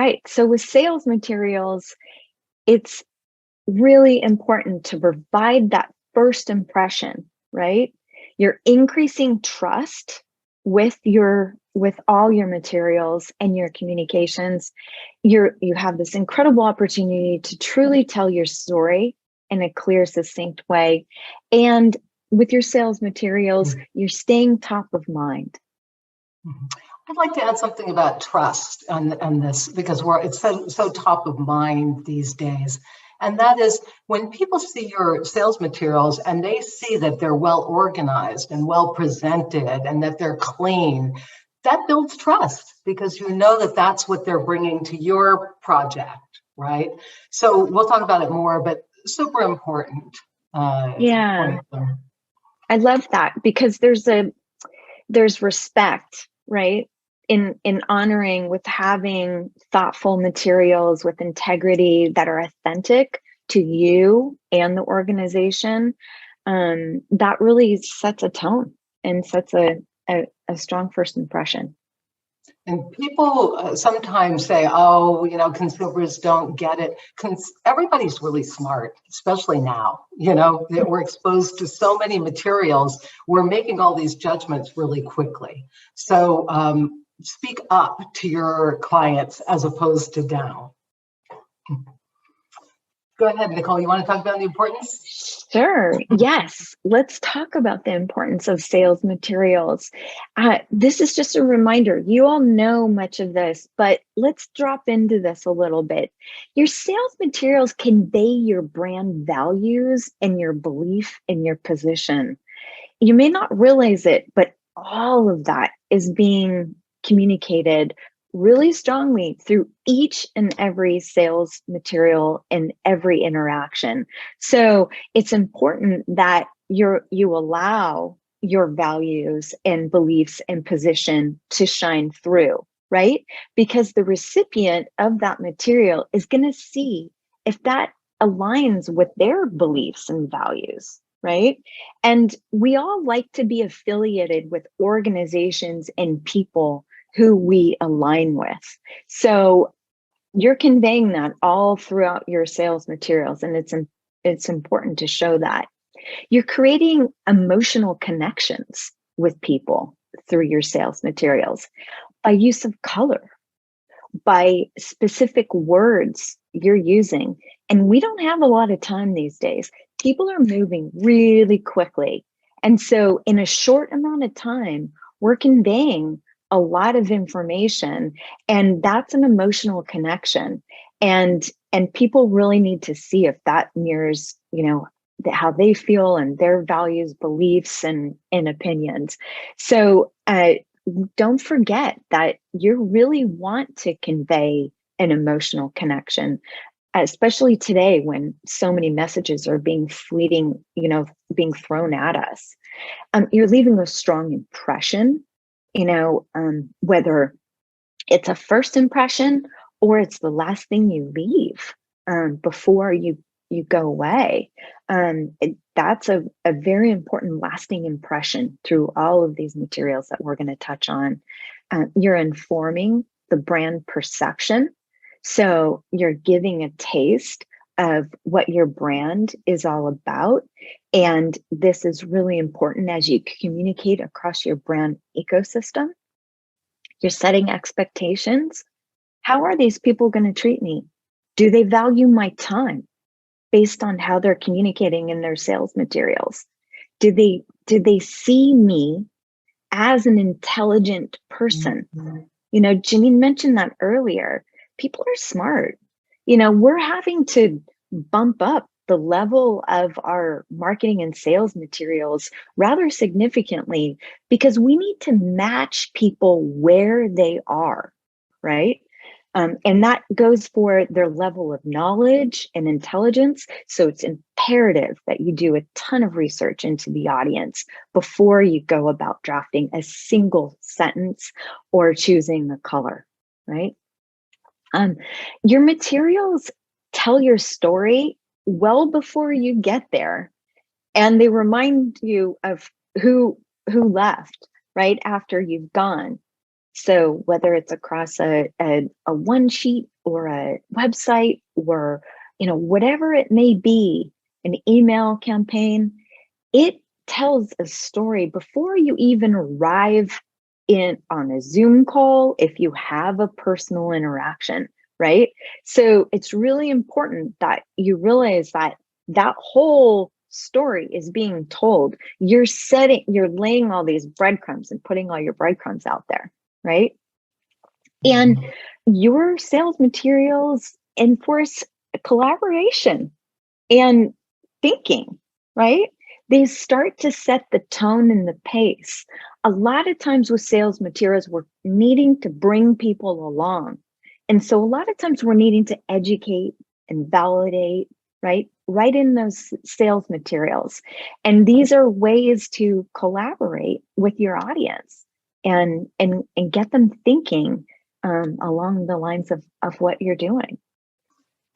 right. So with sales materials, it's really important to provide that first impression, right? You're increasing trust with all your materials and your communications. You have this incredible opportunity to truly tell your story in a clear, succinct way. And with your sales materials, you're staying top of mind. I'd like to add something about trust on this, because it's so top of mind these days. And that is, when people see your sales materials and they see that they're well organized and well presented and that they're clean, that builds trust, because you know that that's what they're bringing to your project, right? So we'll talk about it more, but super important. Yeah, I love that, because there's respect, right? In honoring, with having thoughtful materials with integrity that are authentic to you and the organization. That really sets a tone and sets a strong first impression. And people sometimes say, oh, consumers don't get it. Everybody's really smart, especially now, that we're exposed to so many materials. We're making all these judgments really quickly. So speak up to your clients as opposed to down. Go ahead, Nicole. You want to talk about the importance? Sure. Yes. Let's talk about the importance of sales materials. This is just a reminder. You all know much of this, but let's drop into this a little bit. Your sales materials convey your brand values and your belief in your position. You may not realize it, but all of that is being communicated really strongly through each and every sales material and every interaction. So it's important that you allow your values and beliefs and position to shine through, right? Because the recipient of that material is going to see if that aligns with their beliefs and values, right? And we all like to be affiliated with organizations and people who we align with. So you're conveying that all throughout your sales materials, and it's important to show that. You're creating emotional connections with people through your sales materials by use of color, by specific words you're using. And we don't have a lot of time these days. People are moving really quickly. And so in a short amount of time, we're conveying a lot of information, and that's an emotional connection. And people really need to see if that mirrors, how they feel and their values, beliefs, and opinions. So don't forget that you really want to convey an emotional connection, especially today when so many messages are being fleeting, being thrown at us. You're leaving a strong impression, whether it's a first impression or it's the last thing you leave before you go away. That's a very important lasting impression through all of these materials that we're going to touch on. You're informing the brand perception. So you're giving a taste of what your brand is all about. And this is really important as you communicate across your brand ecosystem. You're setting expectations. How are these people going to treat me? Do they value my time based on how they're communicating in their sales materials? Do they see me as an intelligent person? Janine mentioned that earlier. People are smart. We're having to bump up the level of our marketing and sales materials rather significantly, because we need to match people where they are, right? And that goes for their level of knowledge and intelligence. So it's imperative that you do a ton of research into the audience before you go about drafting a single sentence or choosing a color, right? Your materials tell your story well before you get there, and they remind you of who left right after you've gone. So whether it's across a one sheet or a website or, whatever it may be, an email campaign, it tells a story before you even arrive in on a Zoom call, if you have a personal interaction, right? So it's really important that you realize that that whole story is being told. You're laying all these breadcrumbs and putting all your breadcrumbs out there, right? And your sales materials enforce collaboration and thinking, right? They start to set the tone and the pace. A lot of times with sales materials, we're needing to bring people along. And so a lot of times we're needing to educate and validate, right in those sales materials. And these are ways to collaborate with your audience and get them thinking along the lines of what you're doing.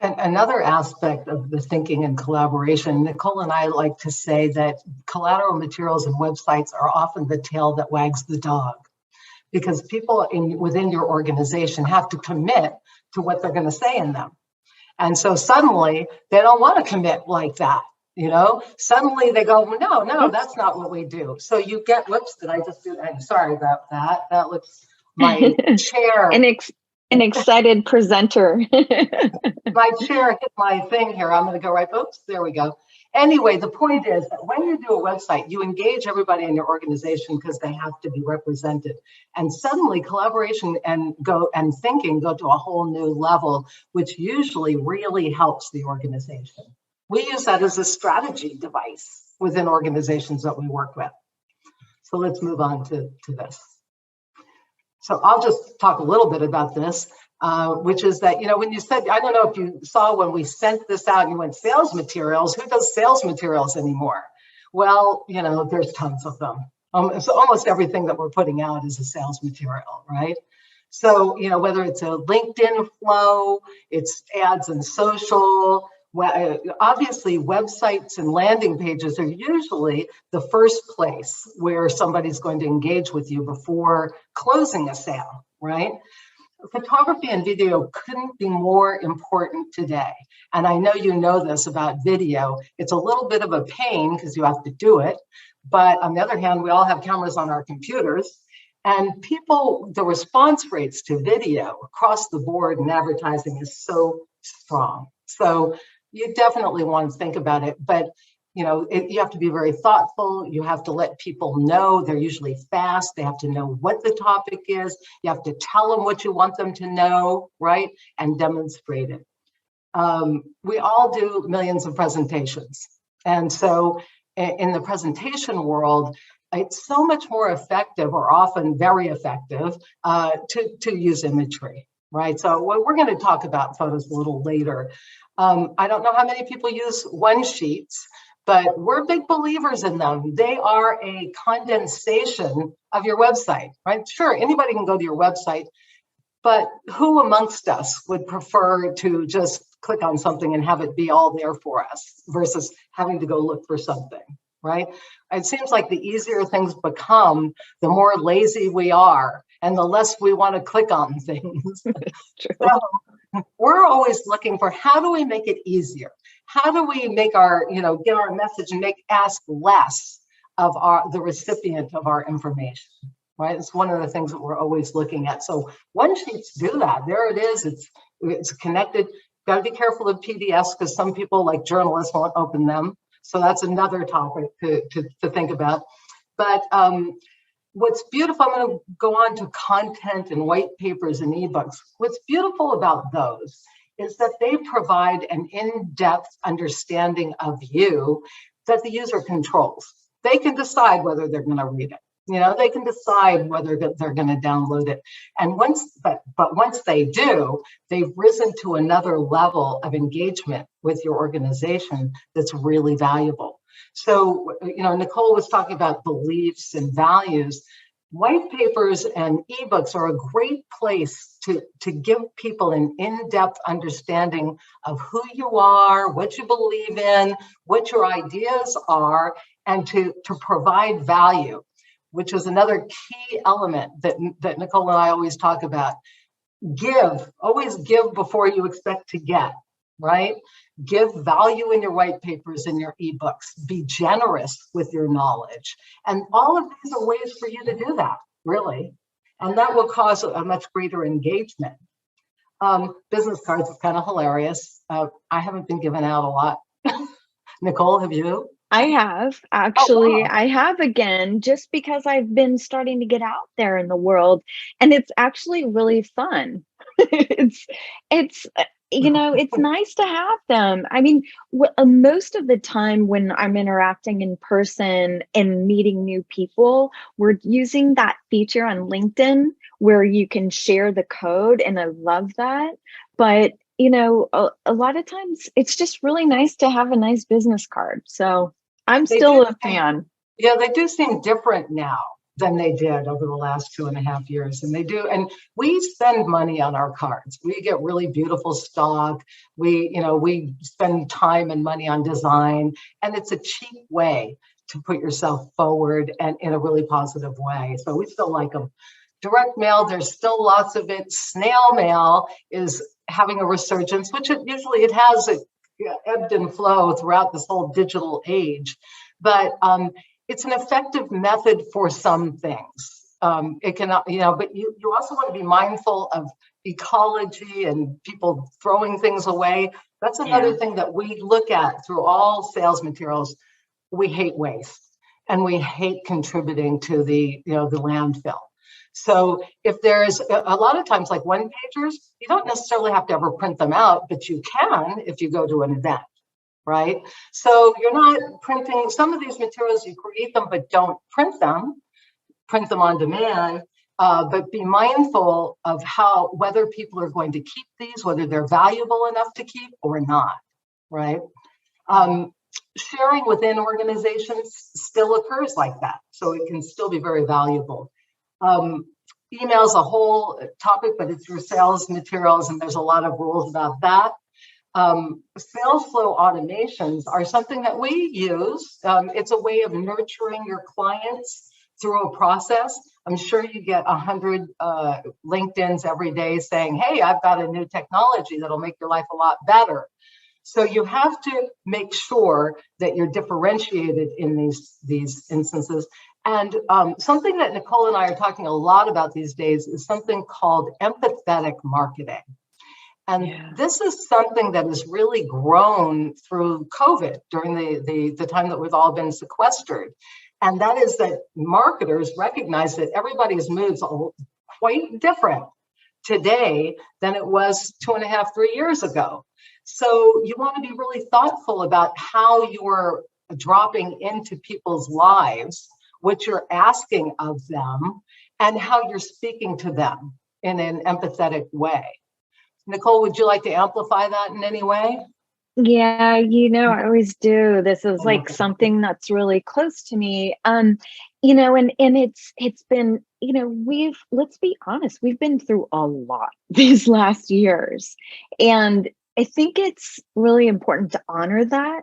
And another aspect of the thinking and collaboration, Nicole and I like to say that collateral materials and websites are often the tail that wags the dog, because people within your organization have to commit to what they're going to say in them. And so suddenly they don't want to commit like that. Suddenly they go, no, that's not what we do. So you get, whoops, did I just do that? I'm sorry about that. That looks, my chair. An excited presenter. My chair hit my thing here. I'm going to go right. Oops, there we go. Anyway, the point is that when you do a website, you engage everybody in your organization because they have to be represented. And suddenly collaboration and thinking go to a whole new level, which usually really helps the organization. We use that as a strategy device within organizations that we work with. So let's move on to this. So I'll just talk a little bit about this, which is that, when you said, I don't know if you saw when we sent this out, you went sales materials. Who does sales materials anymore? Well, there's tons of them. So almost everything that we're putting out is a sales material, right? So, whether it's a LinkedIn flow, it's ads and social, obviously websites and landing pages are usually the first place where somebody's going to engage with you before closing a sale, right? Photography and video couldn't be more important today. And I know you know this about video. It's a little bit of a pain because you have to do it. But on the other hand, we all have cameras on our computers. And the response rates to video across the board in advertising is so strong. So you definitely want to think about it. But you have to be very thoughtful. You have to let people know. They're usually fast. They have to know what the topic is. You have to tell them what you want them to know, right? And demonstrate it. We all do millions of presentations. And so in the presentation world, it's so much more effective, or often very effective, to use imagery, right? So we're going to talk about photos a little later. I don't know how many people use one sheets, but we're big believers in them. They are a condensation of your website, right? Sure, anybody can go to your website, but who amongst us would prefer to just click on something and have it be all there for us versus having to go look for something, right? It seems like the easier things become, the more lazy we are and the less we want to click on things. So we're always looking for, how do we make it easier? How do we make get our message and ask less of the recipient of our information, right? It's one of the things that we're always looking at. So one sheets do that. There it is. It's connected. Got to be careful of PDFs because some people, like journalists, won't open them. So that's another topic to think about. But what's beautiful, I'm going to go on to content and white papers and ebooks. What's beautiful about those is that they provide an in-depth understanding of you that the user controls. They can decide whether they're going to read it. They can decide whether they're going to download it. And once they do, they've risen to another level of engagement with your organization that's really valuable. So, Nicole was talking about beliefs and values. White papers and ebooks are a great place to give people an in-depth understanding of who you are, what you believe in, what your ideas are, and to provide value. which is another key element that Nicole and I always talk about. Always give before you expect to get, right? Give value in your white papers and your ebooks. Be generous with your knowledge. And all of these are ways for you to do that, really. And that will cause a much greater engagement. Business cards is kind of hilarious. I haven't been given out a lot. Nicole, have you? I have Oh, actually, wow. I have again, just because I've been starting to get out there in the world, and it's actually really fun. it's, it's nice to have them. I mean, most of the time when I'm interacting in person and meeting new people, we're using that feature on LinkedIn where you can share the code, and I love that. But a lot of times it's just really nice to have a nice business card. So I'm They do still a seem, fan. yeah, they do seem different now than they did over the last 2.5 years. And they do, and we spend money on our cards. We get really beautiful stock. We spend time and money on design, and it's a cheap way to put yourself forward and in a really positive way. So we still like them. Direct mail, there's still lots of it. Snail mail is having a resurgence, which it has ebbed and flow throughout this whole digital age. But it's an effective method for some things. It cannot, but you also want to be mindful of ecology and people throwing things away. That's Yeah. another thing that we look at through all sales materials. We hate waste, and we hate contributing to the landfill. So if there's a lot of times, like one pagers, you don't necessarily have to ever print them out, but you can if you go to an event, right? So you're not printing some of these materials, you create them, but don't print them on demand. But be mindful of whether people are going to keep these, whether they're valuable enough to keep or not, right? Sharing within organizations still occurs like that, so it can still be very valuable. Email is a whole topic, but it's your sales materials, and there's a lot of rules about that. Sales flow automations are something that we use. It's a way of nurturing your clients through a process. I'm sure you get 100 LinkedIns every day saying, hey, I've got a new technology that'll make your life a lot better. So you have to make sure that you're differentiated in these instances. And something that Nicole and I are talking a lot about these days is something called empathetic marketing. And this is something that has really grown through COVID during the time that we've all been sequestered. And that is that marketers recognize that everybody's moods are quite different today than it was 2.5, 3 years ago. So you want to be really thoughtful about how you're dropping into people's lives, what you're asking of them, and how you're speaking to them in an empathetic way. Nicole, would you like to amplify that in any way? Yeah, I always do. This is like something that's really close to me. And it's been, let's be honest, we've been through a lot these last years. And I think it's really important to honor that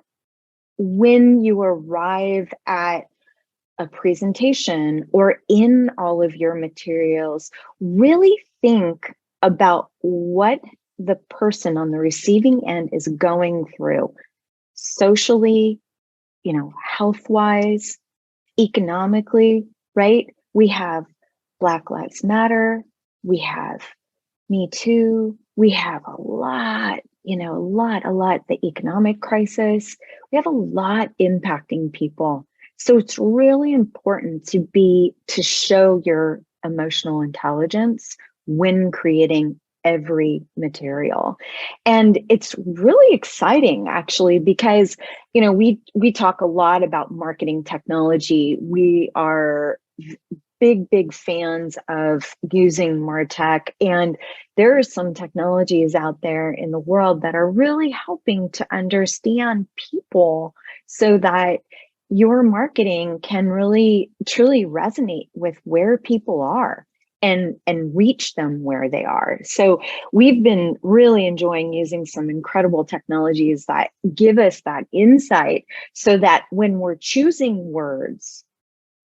when you arrive at a presentation or in all of your materials. Really think about what the person on the receiving end is going through socially, health-wise, economically, right? We have Black Lives Matter, we have Me Too, we have a lot, the economic crisis. We have a lot impacting people. So it's really important to show your emotional intelligence when creating every material. And it's really exciting actually, because we talk a lot about marketing technology. We are big fans of using MarTech, and there are some technologies out there in the world that are really helping to understand people so that your marketing can really truly resonate with where people are and reach them where they are. So we've been really enjoying using some incredible technologies that give us that insight so that when we're choosing words,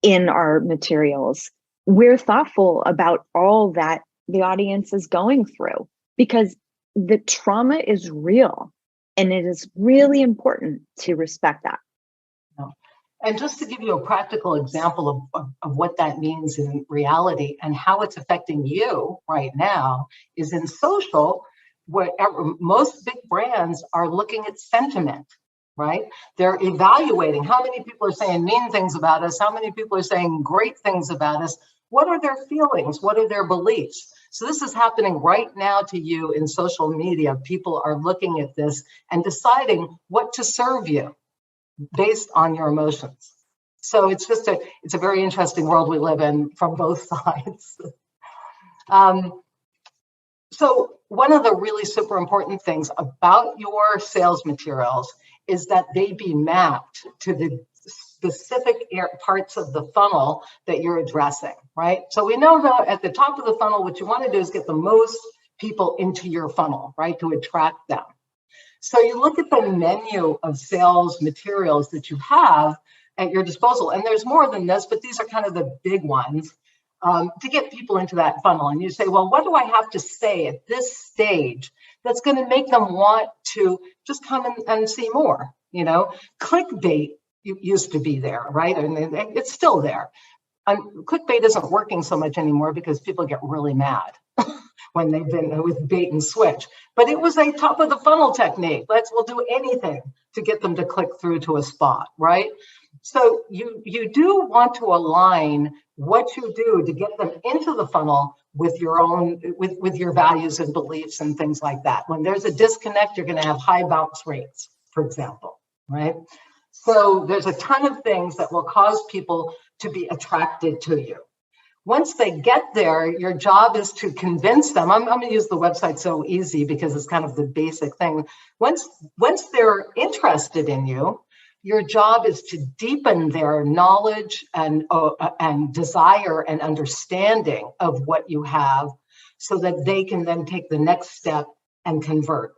in our materials, we're thoughtful about all that the audience is going through, because the trauma is real and it is really important to respect that. And just to give you a practical example of what that means in reality and how it's affecting you right now is in social, where most big brands are looking at sentiment, right? They're evaluating how many people are saying mean things about us, how many people are saying great things about us, what are their feelings, what are their beliefs? So this is happening right now to you in social media. People are looking at this and deciding what to serve you based on your emotions. So it's a very interesting world we live in from both sides. So one of the really super important things about your sales materials is that they be mapped to the specific parts of the funnel that you're addressing, right? So we know that at the top of the funnel, what you want to do is get the most people into your funnel, right, to attract them. So you look at the menu of sales materials that you have at your disposal, and there's more than this, but these are kind of the big ones to get people into that funnel. And you say, well, what do I have to say at this stage that's going to make them want to just come and see more? You know, clickbait used to be there, right? And it's still there. Clickbait isn't working so much anymore because people get really mad when they've been with bait and switch. But it was a top of the funnel technique. We'll do anything to get them to click through to a spot, right? So you do want to align what you do to get them into the funnel with your own, with your values and beliefs and things like that. When there's a disconnect, you're going to have high bounce rates, for example, right? So there's a ton of things that will cause people to be attracted to you. Once they get there, your job is to convince them. I'm going to use the website So Easy because it's kind of the basic thing. Once they're interested in you, your job is to deepen their knowledge and desire and understanding of what you have so that they can then take the next step and convert,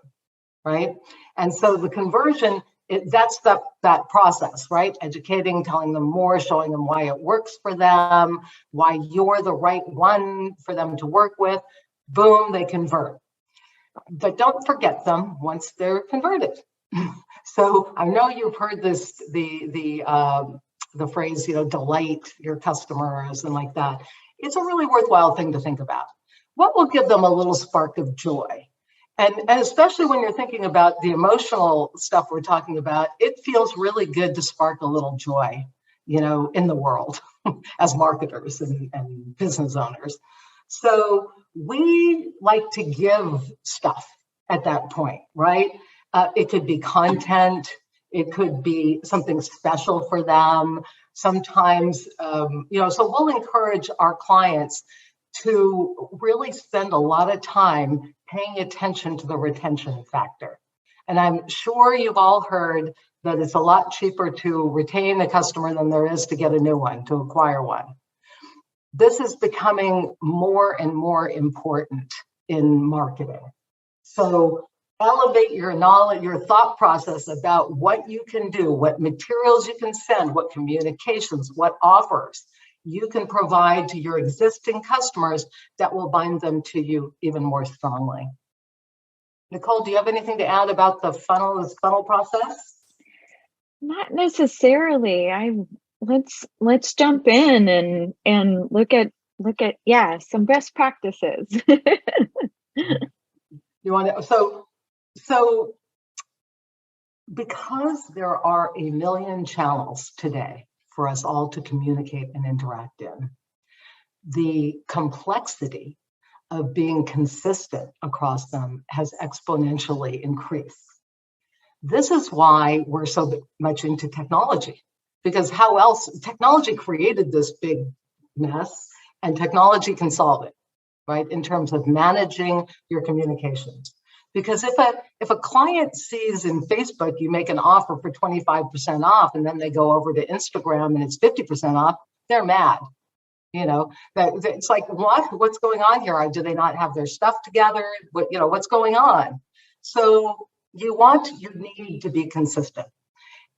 right? And so the conversion, that's that process, right? Educating, telling them more, showing them why it works for them, why you're the right one for them to work with. Boom, they convert. But don't forget them once they're converted. So I know you've heard this, the phrase, delight your customers and like that. It's a really worthwhile thing to think about. What will give them a little spark of joy? And especially when you're thinking about the emotional stuff we're talking about, it feels really good to spark a little joy, in the world as marketers and business owners. So we like to give stuff at that point, right? It could be content. It could be something special for them. Sometimes, so we'll encourage our clients to really spend a lot of time paying attention to the retention factor. And I'm sure you've all heard that it's a lot cheaper to retain a customer than there is to get a new one, to acquire one. This is becoming more and more important in marketing. So elevate your knowledge, your thought process about what you can do, what materials you can send, what communications, what offers you can provide to your existing customers that will bind them to you even more strongly. Nicole, do you have anything to add about the funnel process? Not necessarily. Let's jump in and look at some best practices. You want to, so because there are a million channels today for us all to communicate and interact in, the complexity of being consistent across them has exponentially increased. This is why we're so much into technology, because how else? Technology created this big mess and technology can solve it, right? In terms of managing your communications. Because if a client sees in Facebook you make an offer for 25% off and then they go over to Instagram and it's 50% off, they're mad. It's like, what's going on here? Do they not have their stuff together? What's going on? So you need to be consistent.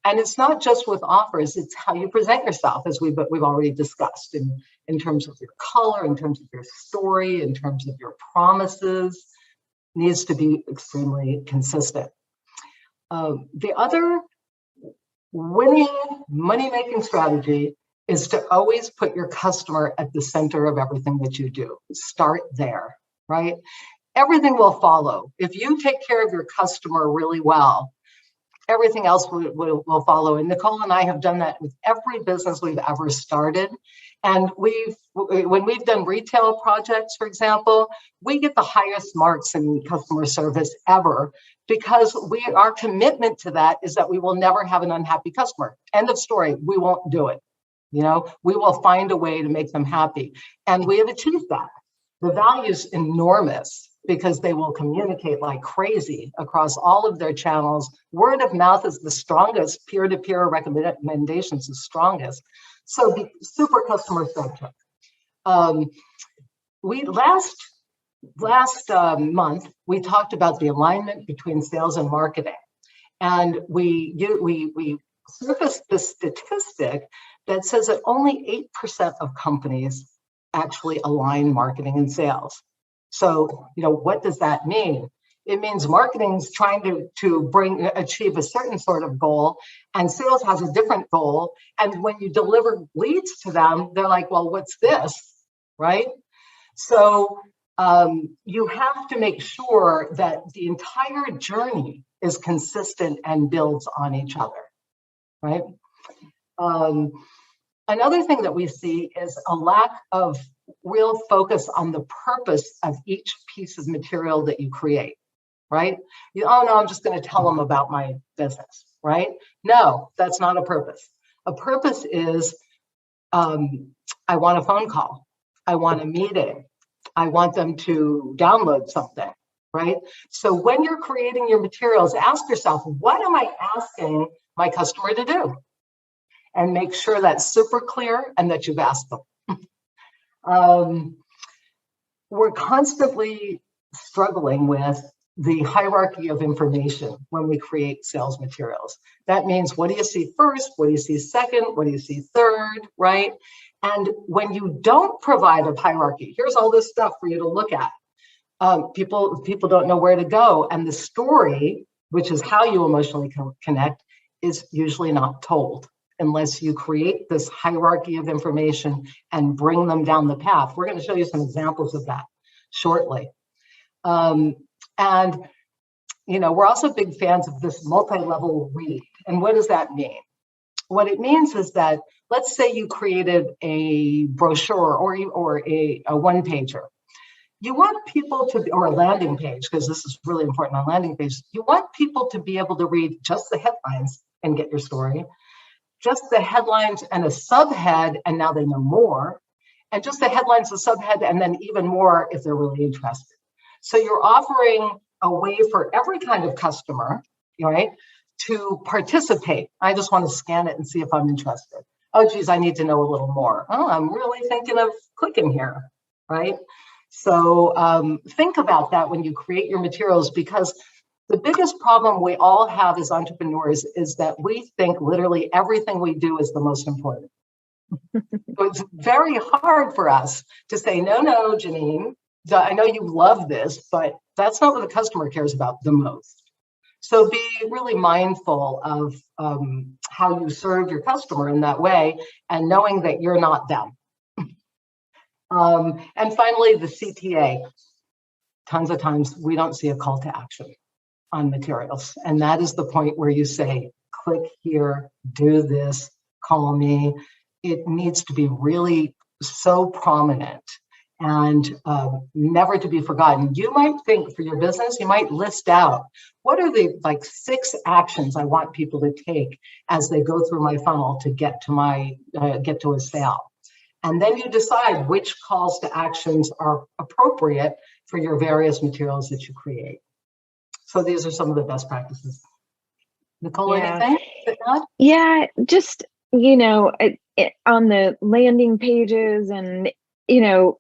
And it's not just with offers, it's how you present yourself, as we've already discussed, in terms of your color, in terms of your story, in terms of your promises, needs to be extremely consistent. The other winning money-making strategy is to always put your customer at the center of everything that you do. Start there, right? Everything will follow. If you take care of your customer really well, everything else will follow. And Nicole and I have done that with every business we've ever started. And when we've done retail projects, for example, we get the highest marks in customer service ever, because our commitment to that is that we will never have an unhappy customer. End of story. We won't do it. We will find a way to make them happy. And we have achieved that. The value is enormous, because they will communicate like crazy across all of their channels. Word of mouth is the strongest. Peer-to-peer recommendations is strongest. So be super customer centric. Last month, we talked about the alignment between sales and marketing. And we surfaced the statistic that says that only 8% of companies actually align marketing and sales. So, what does that mean? It means marketing's trying to achieve a certain sort of goal, and sales has a different goal. And when you deliver leads to them, they're like, well, what's this, right? So you have to make sure that the entire journey is consistent and builds on each other, right? Another thing that we see is a lack of real focus on the purpose of each piece of material that you create, right? Oh no, I'm just going to tell them about my business, right? No, that's not a purpose. A purpose is, I want a phone call. I want a meeting. I want them to download something, right? So when you're creating your materials, ask yourself, what am I asking my customer to do? And make sure that's super clear and that you've asked them. We're constantly struggling with the hierarchy of information when we create sales materials. That means, what do you see first? What do you see second? What do you see third, right? And when you don't provide a hierarchy, here's all this stuff for you to look at. People don't know where to go. And the story, which is how you emotionally connect, is usually not told unless you create this hierarchy of information and bring them down the path. We're going to show you some examples of that shortly. And we're also big fans of this multi-level read. And what does that mean? What it means is that, let's say you created a brochure or a one-pager. You want people to, or a landing page, because this is really important on landing pages. You want people to be able to read just the headlines and get your story, just the headlines and a subhead, and now they know more, and just the headlines, the subhead, and then even more if they're really interested. So you're offering a way for every kind of customer, right, to participate. I just want to scan it and see if I'm interested. Oh, geez, I need to know a little more. Oh, I'm really thinking of clicking here, right? So think about that when you create your materials, because the biggest problem we all have as entrepreneurs is that we think literally everything we do is the most important. So it's very hard for us to say, no, Janine, I know you love this, but that's not what the customer cares about the most. So be really mindful of how you serve your customer in that way, and knowing that you're not them. And finally, the CTA. Tons of times we don't see a call to action on materials. And that is the point where you say, click here, do this, call me. It needs to be really so prominent and never to be forgotten. You might think for your business, you might list out, what are the 6 actions I want people to take as they go through my funnel to get to a sale. And then you decide which calls to actions are appropriate for your various materials that you create. So these are some of the best practices. Nicole, anything to add? Yeah, just, on the landing pages, and,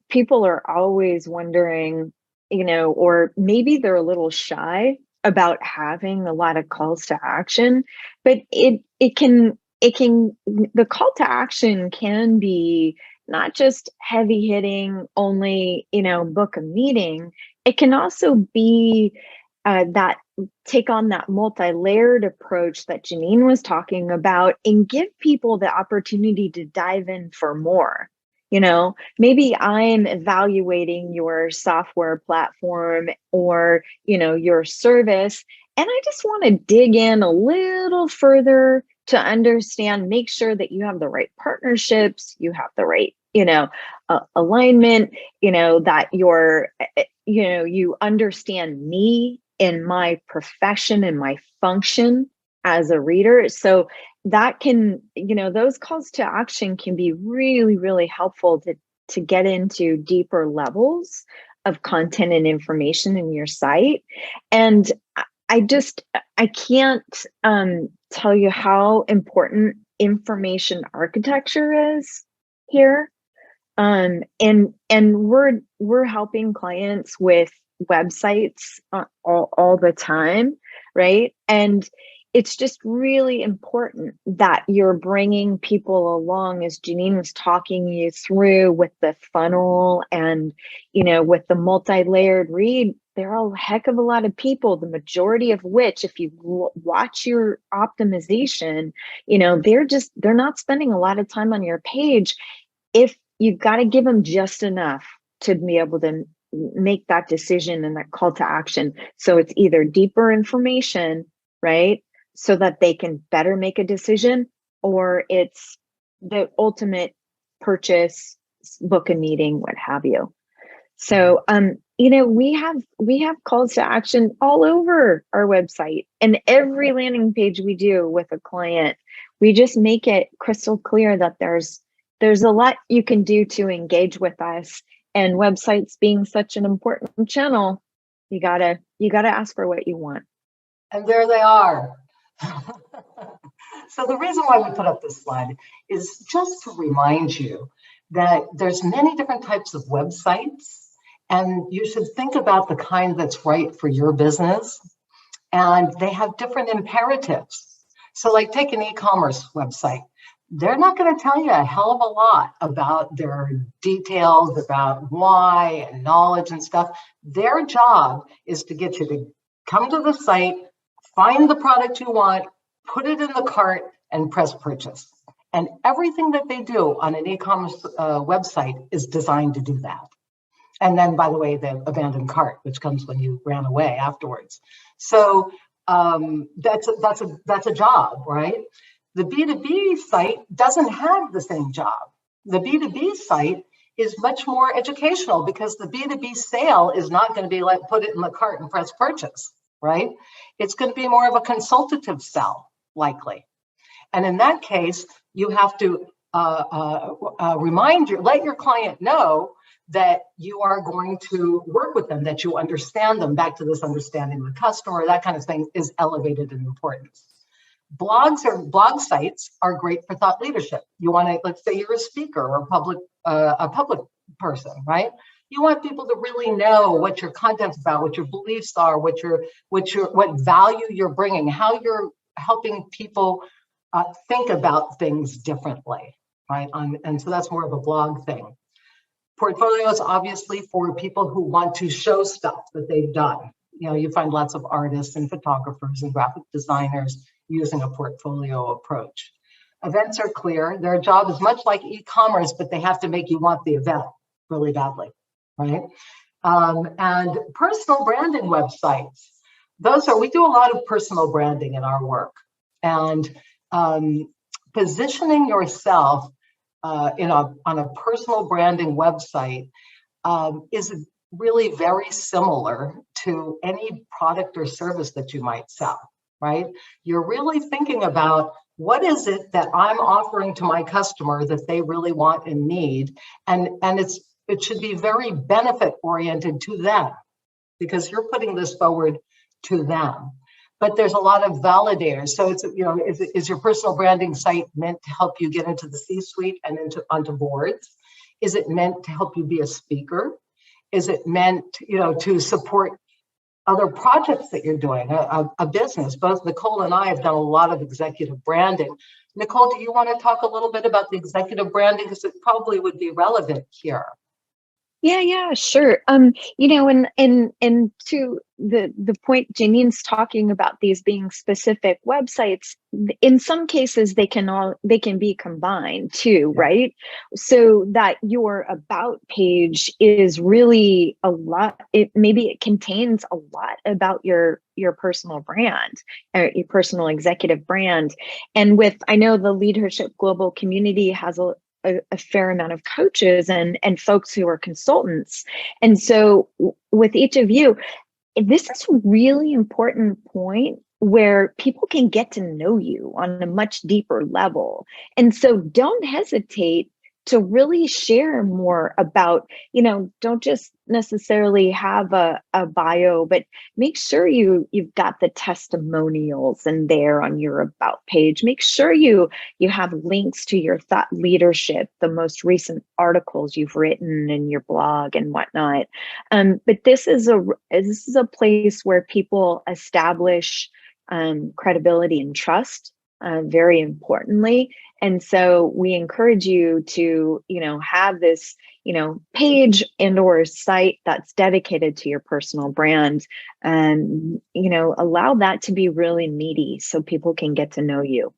people are always wondering, or maybe they're a little shy about having a lot of calls to action, but it can the call to action can be not just heavy hitting, only, book a meeting. It can also be that take on that multi-layered approach that Janine was talking about and give people the opportunity to dive in for more. Maybe I'm evaluating your software platform or, your service, and I just want to dig in a little further to understand, make sure that you have the right partnerships, you have the right, alignment, that you understand me in my profession and my function as a reader. So that can, those calls to action can be really, really helpful to get into deeper levels of content and information in your site. And I can't tell you how important information architecture is here. And we're helping clients with websites all the time, right? And it's just really important that you're bringing people along, as Janine was talking you through with the funnel and, with the multi-layered read. There are a heck of a lot of people, the majority of which, if you watch your optimization, they're not spending a lot of time on your page. If you've got to give them just enough to be able to make that decision and that call to action. So it's either deeper information, right? So that they can better make a decision, or it's the ultimate purchase, book a meeting, what have you. So, we have calls to action all over our website, and every landing page we do with a client, we just make it crystal clear that there's a lot you can do to engage with us. And websites being such an important channel, you gotta ask for what you want. And there they are. So the reason why we put up this slide is just to remind you that there's many different types of websites, and you should think about the kind that's right for your business. And they have different imperatives. So like take an e-commerce website. They're not going to tell you a hell of a lot about their details, about why and knowledge and stuff. Their job is to get you to come to the site, find the product you want, put it in the cart, and press purchase. And everything that they do on an e-commerce website is designed to do that. And then, by the way, the abandoned cart, which comes when you ran away afterwards. So that's a job, right? The B2B site doesn't have the same job. The B2B site is much more educational, because the B2B sale is not going to be like put it in the cart and press purchase, right? It's going to be more of a consultative sell, likely. And in that case, you have to let your client know that you are going to work with them, that you understand them. Back to this understanding the customer, that kind of thing is elevated in importance. Blog sites are great for thought leadership. You want to, let's say you're a speaker or a public person, right? You want people to really know what your content's about, what your beliefs are, what value you're bringing, how you're helping people think about things differently, right? And so that's more of a blog thing. Portfolios, obviously, for people who want to show stuff that they've done. You find lots of artists and photographers and graphic designers using a portfolio approach. Events are clear. Their job is much like e-commerce, but they have to make you want the event really badly, right? And personal branding websites. We do a lot of personal branding in our work. And positioning yourself on a personal branding website is really very similar to any product or service that you might sell, right? You're really thinking about, what is it that I'm offering to my customer that they really want and need? And it should be very benefit oriented to them, because you're putting this forward to them. But there's a lot of validators. So it's, is your personal branding site meant to help you get into the C-suite and onto boards? Is it meant to help you be a speaker? Is it meant, to support other projects that you're doing, a business. Both Nicole and I have done a lot of executive branding. Nicole, do you want to talk a little bit about the executive branding? Because it probably would be relevant here. Yeah, sure. And to the point Janine's talking about, these being specific websites, in some cases they can be combined too, right? So that your about page is really a lot. Maybe it contains a lot about your personal brand, or your personal executive brand. And I know the Leadership Global community has a fair amount of coaches and folks who are consultants. And so with each of you, this is a really important point where people can get to know you on a much deeper level. And so don't hesitate to really share more about, don't just necessarily have a bio, but make sure you've got the testimonials in there on your about page. Make sure you have links to your thought leadership, the most recent articles you've written in your blog and whatnot. But this is a place where people establish credibility and trust, very importantly. And so we encourage you to, have this, page and or site that's dedicated to your personal brand, and, allow that to be really meaty so people can get to know you.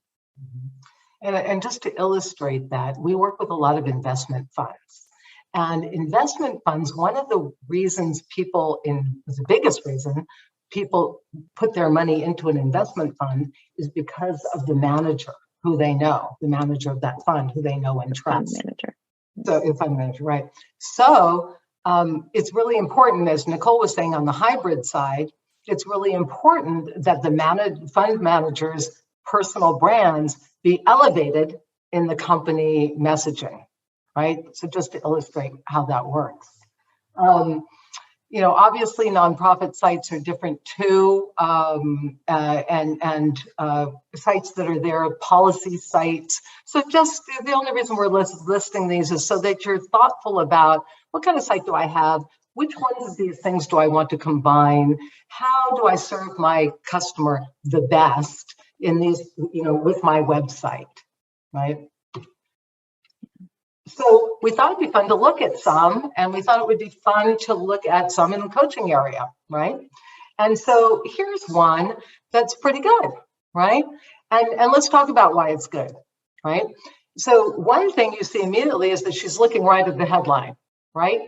And just to illustrate that, we work with a lot of investment funds. And investment funds, one of the reasons the biggest reason people put their money into an investment fund is because of the manager who they know, the manager of that fund who they know and trust. Fund manager. So, fund manager, right. So it's really important, as Nicole was saying, on the hybrid side, it's really important that the fund manager's personal brands be elevated in the company messaging, right? So just to illustrate how that works. Obviously nonprofit sites are different too, and sites that are there, policy sites. So just the only reason we're listing these is so that you're thoughtful about what kind of site do I have? Which ones of these things do I want to combine? How do I serve my customer the best in these, with my website, right? So we thought it'd be fun to look at some, and we thought it would be fun to look at some in the coaching area, right? And so here's one that's pretty good, right? And let's talk about why it's good, right? So one thing you see immediately is that she's looking right at the headline, right?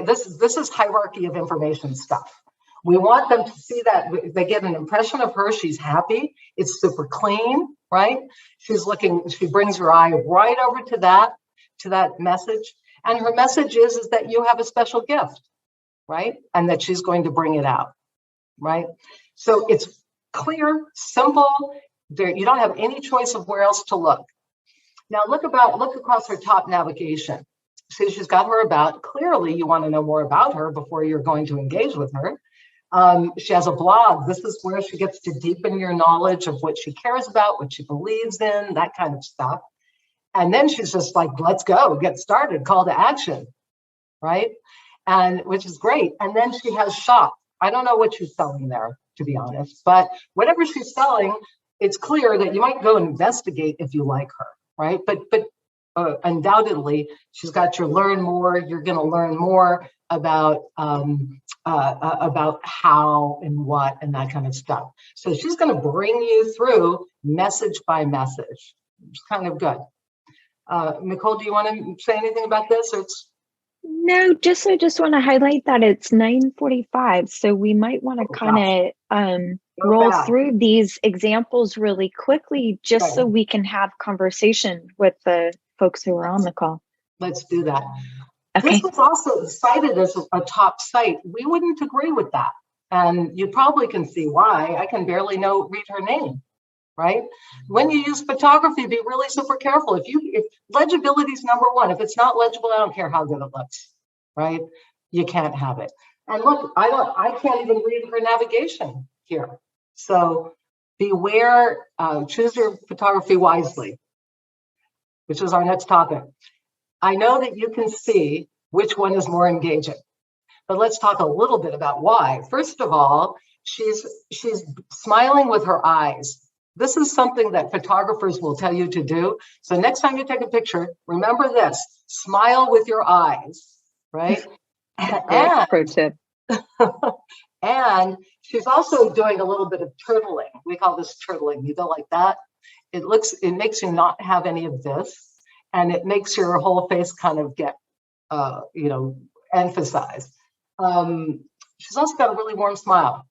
This is hierarchy of information stuff. We want them to see that they get an impression of her. She's happy. It's super clean, right? She brings her eye right over to that message. And her message is that you have a special gift, right? And that she's going to bring it out, right? So it's clear, simple. You don't have any choice of where else to look. Now look across her top navigation. See, she's got her about. Clearly, you want to know more about her before you're going to engage with her. She has a blog. This is where she gets to deepen your knowledge of what she cares about, what she believes in, that kind of stuff. And then she's just like, let's go, get started, call to action, right? And which is great. And then she has shop. I don't know what she's selling there, to be honest, but whatever she's selling, it's clear that you might go and investigate if you like her, right? But undoubtedly, she's got your learn more. You're going to learn more about how and what and that kind of stuff. So she's going to bring you through message by message. It's kind of good. Nicole, do you want to say anything about this? No, I just want to highlight that it's 9:45, so we might want to kind of roll through these examples really quickly, just so we can have conversation with the folks who are on the call. Let's do that. Okay. This was also cited as a top site. We wouldn't agree with that, and you probably can see why. I can barely read her name. Right? When you use photography, be really super careful. If legibility is number one, if it's not legible, I don't care how good it looks, right? You can't have it. And look, I can't even read her navigation here. So beware, choose your photography wisely, which is our next topic. I know that you can see which one is more engaging, but let's talk a little bit about why. First of all, she's smiling with her eyes. This is something that photographers will tell you to do. So next time you take a picture, remember this, smile with your eyes, right? Great pro tip. And she's also doing a little bit of turtling. We call this turtling. You go like that. It makes you not have any of this, and it makes your whole face kind of get, emphasized. She's also got a really warm smile.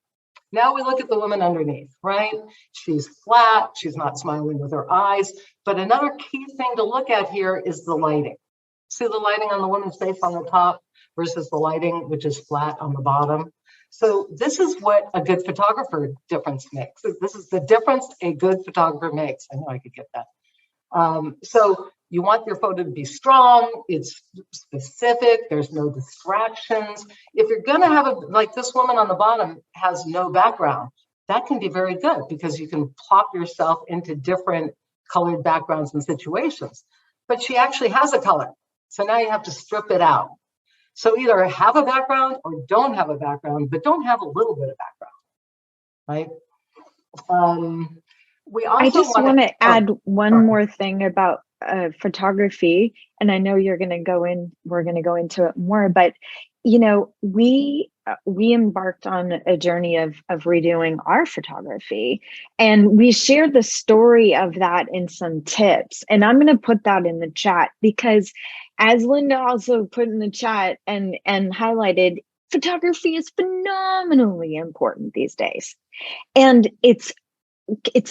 Now we look at the woman underneath, right? She's flat. She's not smiling with her eyes. But another key thing to look at here is the lighting. See the lighting on the woman's face on the top versus the lighting, which is flat on the bottom. So this is what a good photographer difference makes. This is the difference a good photographer makes. I know I could get that. So you want your photo to be strong, it's specific, there's no distractions. If you're gonna have like this woman on the bottom has no background, that can be very good because you can plop yourself into different colored backgrounds and situations. But she actually has a color. So now you have to strip it out. So either have a background or don't have a background, but don't have a little bit of background, right? We also I just want to add one more thing about photography, and I know we're going to go into it more, but we embarked on a journey of redoing our photography, and we shared the story of that in some tips, and I'm going to put that in the chat because, as Linda also put in the chat and highlighted, photography is phenomenally important these days, and it's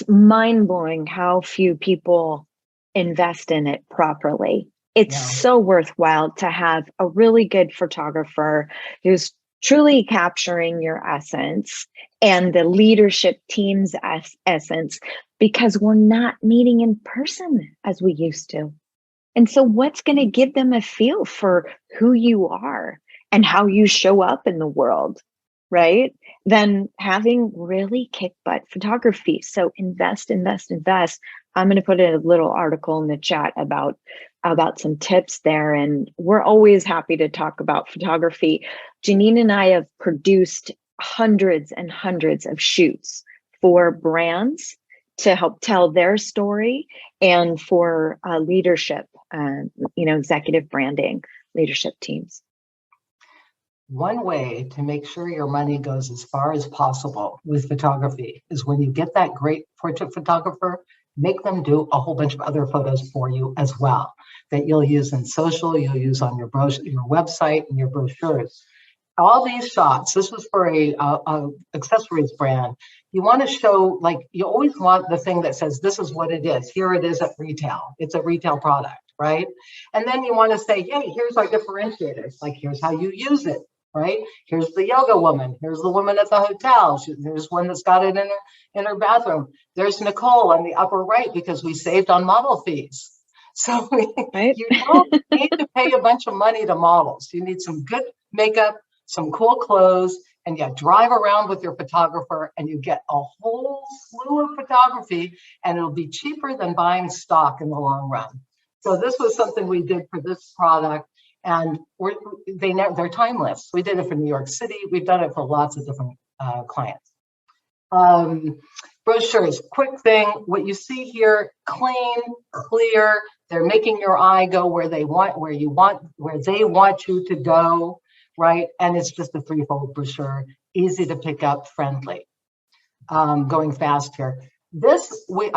mind-blowing how few people invest in it properly. It's so worthwhile to have a really good photographer who's truly capturing your essence and the leadership team's essence, because we're not meeting in person as we used to. And so what's going to give them a feel for who you are and how you show up in the world, right? Then having really kick butt photography. So invest. I'm going to put a little article in the chat about some tips there. And we're always happy to talk about photography. Janine and I have produced hundreds and hundreds of shoots for brands to help tell their story and for leadership, executive branding, leadership teams. One way to make sure your money goes as far as possible with photography is when you get that great portrait photographer, make them do a whole bunch of other photos for you as well that you'll use in social, you'll use on your website and your brochures. All these shots, this was for a accessories brand. You want to show, you always want the thing that says, this is what it is. Here it is at retail. It's a retail product, right? And then you want to say, hey, here's our differentiators. Like, here's how you use it, right? Here's the yoga woman. Here's the woman at the hotel. There's one that's got it in her bathroom. There's Nicole on the upper right because we saved on model fees. So you don't need to pay a bunch of money to models. You need some good makeup, some cool clothes, and you drive around with your photographer and you get a whole slew of photography, and it'll be cheaper than buying stock in the long run. So this was something we did for this product, and they're timeless. We did it for New York City. We've done it for lots of different clients. Brochures, quick thing. What you see here, clean, clear. They're making your eye go where they want you to go, right? And it's just a threefold brochure, easy to pick up, friendly. Going fast here. We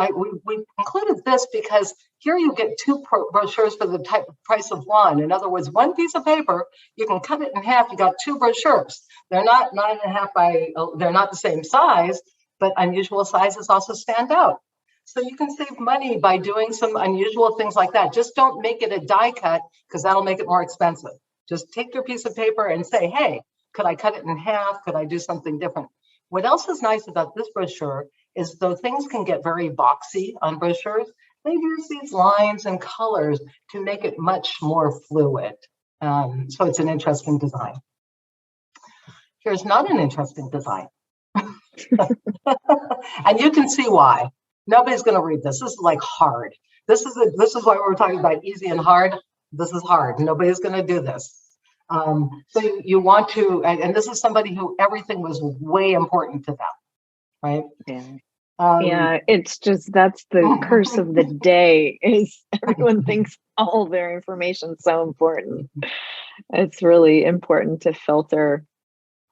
included this because here you get two brochures for the price of one. In other words, one piece of paper, you can cut it in half. You got two brochures. They're not 9.5 by, they're not the same size, but unusual sizes also stand out. So you can save money by doing some unusual things like that. Just don't make it a die cut because that'll make it more expensive. Just take your piece of paper and say, hey, could I cut it in half? Could I do something different? What else is nice about this brochure is though things can get very boxy on brochures, they use these lines and colors to make it much more fluid. So it's an interesting design. Here's not an interesting design. And you can see why. Nobody's going to read this. This is like hard. This is why we're talking about easy and hard. This is hard. Nobody's going to do this. So you want to, and this is somebody who everything was way important to them, right? Yeah. Um, Yeah, it's just that's the curse of the day is everyone thinks all their information's so important. It's really important to filter.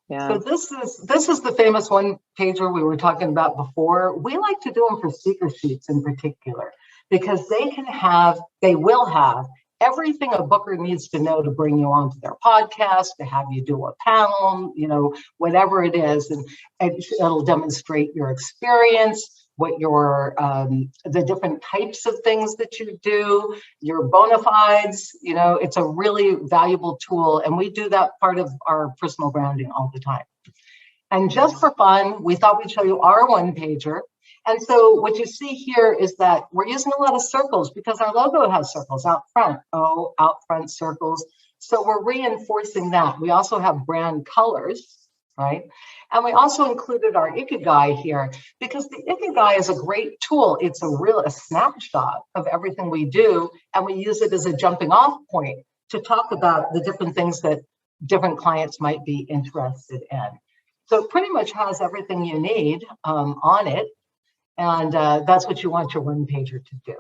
So Yeah. this is the famous one pager we were talking about before. We like to do them for speaker sheets in particular because they will have everything a booker needs to know to bring you onto their podcast, to have you do a panel, whatever it is, and it'll demonstrate your experience, what the different types of things that you do, your bona fides. It's a really valuable tool, and we do that part of our personal branding all the time. And just for fun, we thought we'd show you our one pager. And so what you see here is that we're using a lot of circles because our logo has circles out front. Oh, out front circles. So we're reinforcing that. We also have brand colors, right? And we also included our Ikigai here because the Ikigai is a great tool. It's a snapshot of everything we do. And we use it as a jumping off point to talk about the different things that different clients might be interested in. So it pretty much has everything you need on it. And that's what you want your one pager to do,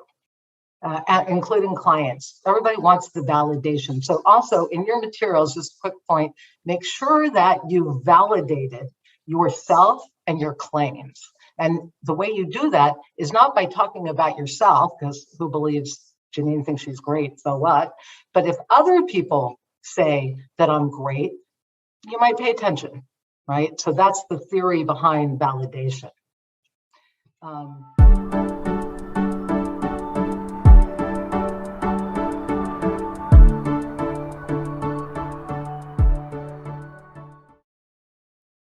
including clients. Everybody wants the validation. So also in your materials, just a quick point, make sure that you validated yourself and your claims. And the way you do that is not by talking about yourself, because who believes Janine thinks she's great, so what? But if other people say that I'm great, you might pay attention, right? So that's the theory behind validation.